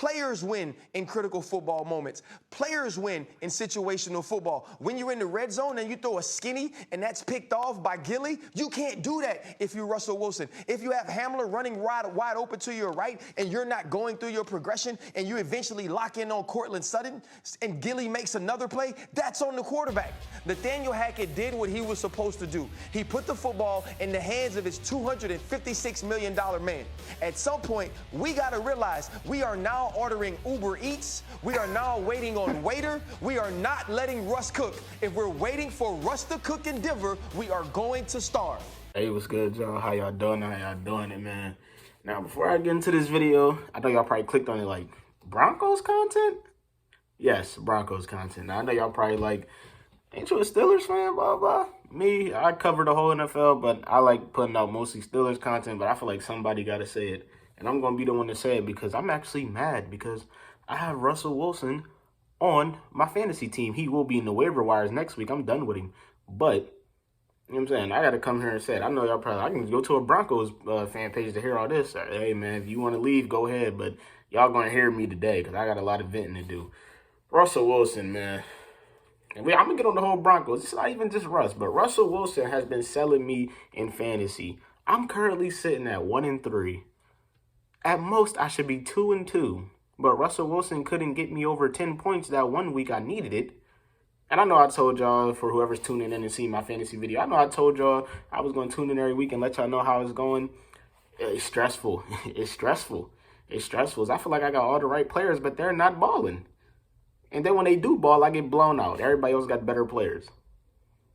Players win in critical football moments. Players win in situational football. When you're in the red zone and you throw a skinny and that's picked off by Gilly, you can't do that if you're Russell Wilson. If you have Hamler running wide open to your right and you're not going through your progression and you eventually lock in on Cortland Sutton and Gilly makes another play, that's on the quarterback. Nathaniel Hackett did what he was supposed to do. He put the football in the hands of his $256 million man. At some point, we got to realize we are now ordering Uber Eats. We are now waiting on Waiter. We are not letting Russ cook. If we're waiting for Russ to cook in Denver, we are going to starve. Hey, what's good, y'all? How y'all doing? How y'all doing it, man? Now, before I get into this video, I know y'all probably clicked on it like, Broncos content? Yes, Broncos content. Now, I know y'all probably like, ain't you a Steelers fan, blah, blah? Me, I cover the whole NFL, but I like putting out mostly Steelers content, but I feel like somebody got to say it. And I'm going to be the one to say it because I'm actually mad because I have Russell Wilson on my fantasy team. He will be in the waiver wires next week. I'm done with him. But, you know what I'm saying? I got to come here and say it. I know y'all probably, I can go to a Broncos fan page to hear all this. Hey, man, if you want to leave, go ahead. But y'all going to hear me today because I got a lot of venting to do. Russell Wilson, man. And I'm going to get on the whole Broncos. It's not even just Russ, but Russell Wilson has been selling me in fantasy. I'm currently sitting at 1-3. At most, I should be 2-2. But Russell Wilson couldn't get me over 10 points that 1 week I needed it. And I know I told y'all, for whoever's tuning in and seeing my fantasy video, I know I told y'all I was going to tune in every week and let y'all know how it's going. It's stressful. It's stressful. It's stressful. I feel like I got all the right players, but they're not balling. And then when they do ball, I get blown out. Everybody else got better players.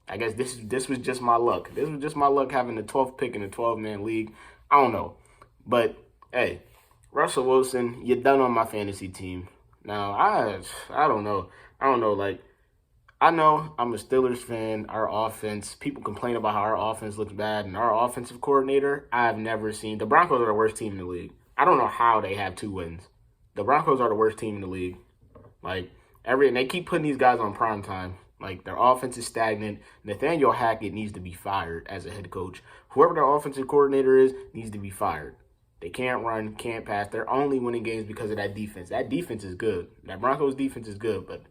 I guess this was just my luck. This was just my luck having the 12th pick in a 12-man league. I don't know. But, hey, Russell Wilson, you're done on my fantasy team. Now, I don't know. Like, I know I'm a Steelers fan. Our offense, people complain about how our offense looks bad. And our offensive coordinator, I've never seen. The Broncos are the worst team in the league. I don't know how they have 2 wins. The Broncos are the worst team in the league. Like, and they keep putting these guys on prime time. Like, their offense is stagnant. Nathaniel Hackett needs to be fired as a head coach. Whoever their offensive coordinator is needs to be fired. They can't run, can't pass. They're only winning games because of that defense. That defense is good. That Broncos defense is good, but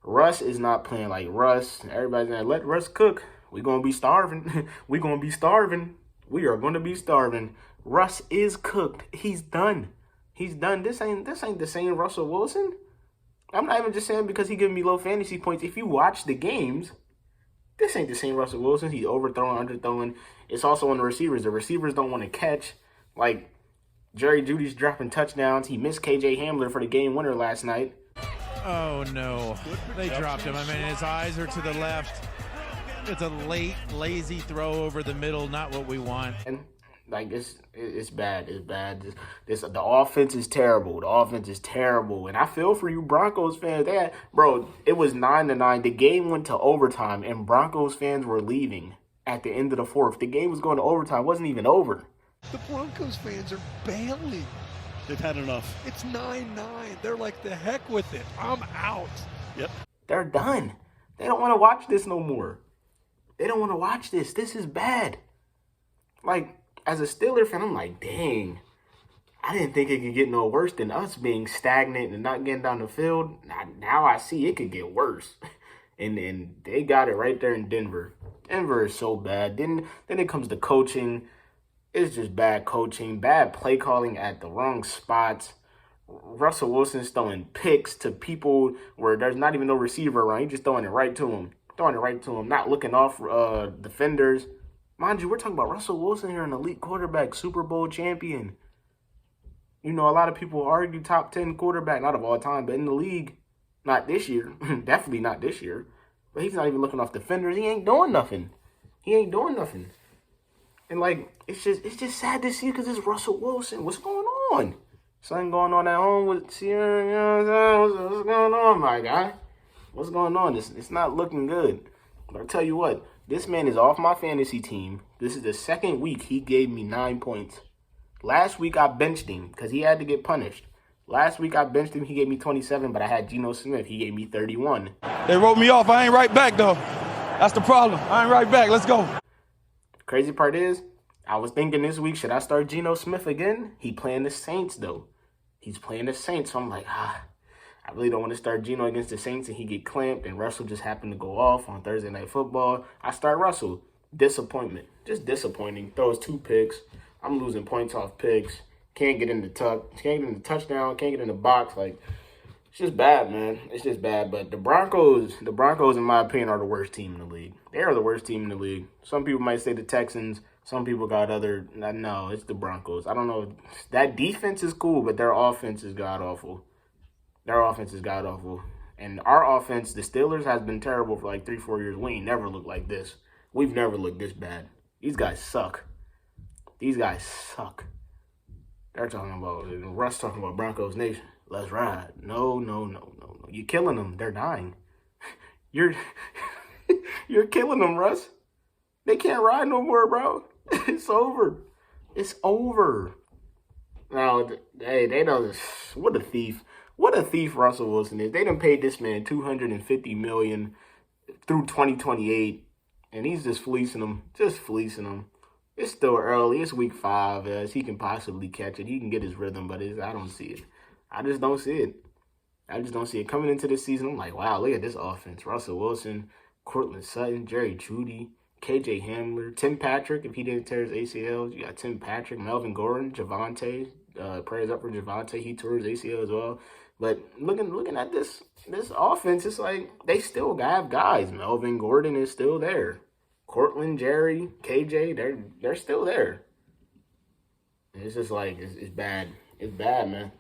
Russ is not playing like Russ. Everybody's going to let Russ cook. We're going to be starving. We're going to be starving. We are going to be starving. Russ is cooked. He's done. He's done. This ain't the same Russell Wilson. I'm not even just saying because he giving me low fantasy points. If you watch the games, this ain't the same Russell Wilson. He's overthrowing, underthrowing. It's also on the receivers. The receivers don't want to catch. Like, Jerry Jeudy's dropping touchdowns. He missed KJ Hamler for the game winner last night. Oh, no. They dropped him. I mean, his eyes are to the left. It's a late, lazy throw over the middle. Not what we want. And, like, it's bad. It's bad. The offense is terrible. The offense is terrible. And I feel for you Broncos fans. Bro, it was 9-9. The game went to overtime, and Broncos fans were leaving at the end of the fourth. The game was going to overtime. It wasn't even over. The Broncos fans are bailing. They've had enough. It's 9-9. They're like, the heck with it. I'm out. Yep. They're done. They don't want to watch this no more. They don't want to watch this. This is bad. Like, as a Steelers fan, I'm like, dang. I didn't think it could get no worse than us being stagnant and not getting down the field. Now I see it could get worse. And they got it right there in Denver. Denver is so bad. Then it comes to coaching. It's just bad coaching, bad play calling at the wrong spots. Russell Wilson's throwing picks to people where there's not even no receiver around. He's just throwing it right to him. Not looking off defenders. Mind you, we're talking about Russell Wilson here, an elite quarterback, Super Bowl champion. You know, a lot of people argue top 10 quarterback, not of all time, but in the league, not this year. Definitely not this year. But he's not even looking off defenders. He ain't doing nothing. And, like, it's just sad to see because it's Russell Wilson. What's going on? Something going on at home with Sierra, you know what I'm saying? What's going on, my guy? What's going on? It's not looking good. But I'll tell you what, this man is off my fantasy team. This is the second week he gave me 9 points. Last week I benched him because he had to get punished. Last week I benched him, he gave me 27, but I had Geno Smith. He gave me 31. They wrote me off. I ain't right back, though. That's the problem. I ain't right back. Let's go. Crazy part is, I was thinking this week, should I start Geno Smith again? He playing the Saints, though. He's playing the Saints, so I'm like, I really don't want to start Geno against the Saints and he get clamped and Russell just happened to go off on Thursday Night Football. I start Russell. Disappointment. Just disappointing. Throws 2 picks. I'm losing points off picks. Can't get in the touchdown. Can't get in the box. Like, it's just bad, man. It's just bad. But the Broncos, in my opinion, are the worst team in the league. They are the worst team in the league. Some people might say the Texans. Some people got other. No, it's the Broncos. I don't know. That defense is cool, but their offense is god-awful. And our offense, the Steelers, has been terrible for like 3-4 years. We ain't never looked like this. We've never looked this bad. These guys suck. They're talking about, Russ talking about Broncos Nation. Let's ride. No. You're killing them. They're dying. You're killing them, Russ. They can't ride no more, bro. It's over. Now, hey, they know this. What a thief. What a thief Russell Wilson is. They done paid this man $250 million through 2028, and he's just fleecing them. It's still early. It's week 5. As he can possibly catch it. He can get his rhythm, but I don't see it. I just don't see it. Coming into this season, I'm like, wow, look at this offense. Russell Wilson, Cortland Sutton, Jerry Jeudy, KJ Hamler, Tim Patrick, if he didn't tear his ACL. You got Tim Patrick, Melvin Gordon, Javonte. Prayers up for Javonte. He tore his ACL as well. But looking at this offense, it's like they still have guys. Melvin Gordon is still there. Cortland, Jerry, KJ, they're still there. It's just like it's bad. It's bad, man.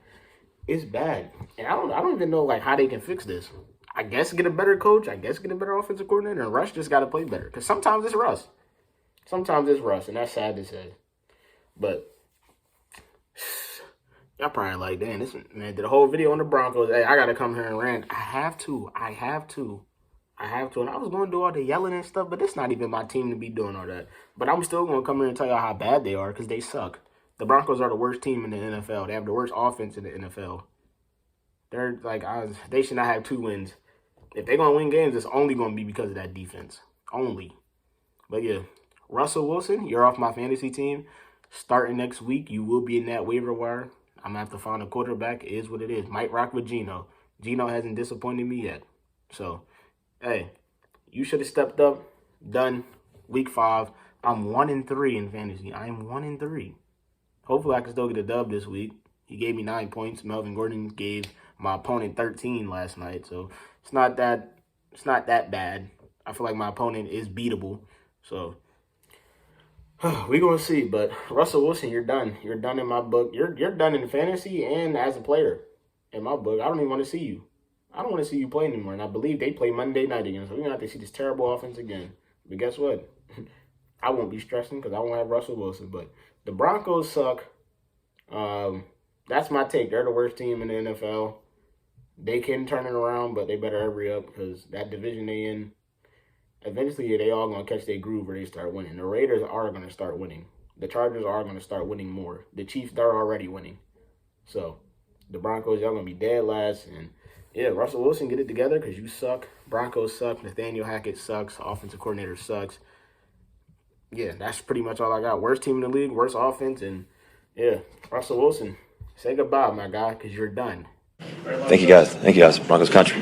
It's bad. And I don't even know like how they can fix this. I guess get a better coach. I guess get a better offensive coordinator. And Russ just got to play better. Because sometimes it's Russ. And that's sad to say. But y'all probably like, damn, this man did a whole video on the Broncos. Hey, I got to come here and rant. I have to. And I was going to do all the yelling and stuff, but it's not even my team to be doing all that. But I'm still going to come here and tell y'all how bad they are because they suck. The Broncos are the worst team in the NFL. They have the worst offense in the NFL. They're like, they should not have 2 wins. If they're going to win games, it's only going to be because of that defense. Only. But yeah, Russell Wilson, you're off my fantasy team. Starting next week, you will be in that waiver wire. I'm going to have to find a quarterback. It is what it is. Might rock with Geno. Geno hasn't disappointed me yet. So, hey, you should have stepped up. Done. Week 5. I'm 1-3 in fantasy. I am 1-3. Hopefully, I can still get a dub this week. He gave me 9 points. Melvin Gordon gave my opponent 13 last night. So, it's not that bad. I feel like my opponent is beatable. So, we're going to see. But, Russell Wilson, you're done. You're done in my book. You're done in fantasy and as a player. In my book, I don't even want to see you. I don't want to see you play anymore. And I believe they play Monday night again. So, we're going to have to see this terrible offense again. But guess what? I won't be stressing because I won't have Russell Wilson. But the Broncos suck. That's my take. They're the worst team in the NFL. They can turn it around, but they better hurry up because that division they in, eventually they all going to catch their groove where they start winning. The Raiders are going to start winning. The Chargers are going to start winning more. The Chiefs, they're already winning. So, the Broncos, y'all going to be dead last. And, yeah, Russell Wilson, get it together because you suck. Broncos suck. Nathaniel Hackett sucks. Offensive coordinator sucks. Yeah, that's pretty much all I got. Worst team in the league, worst offense. And, yeah, Russell Wilson, say goodbye, my guy, because you're done. Thank you, guys. Broncos country.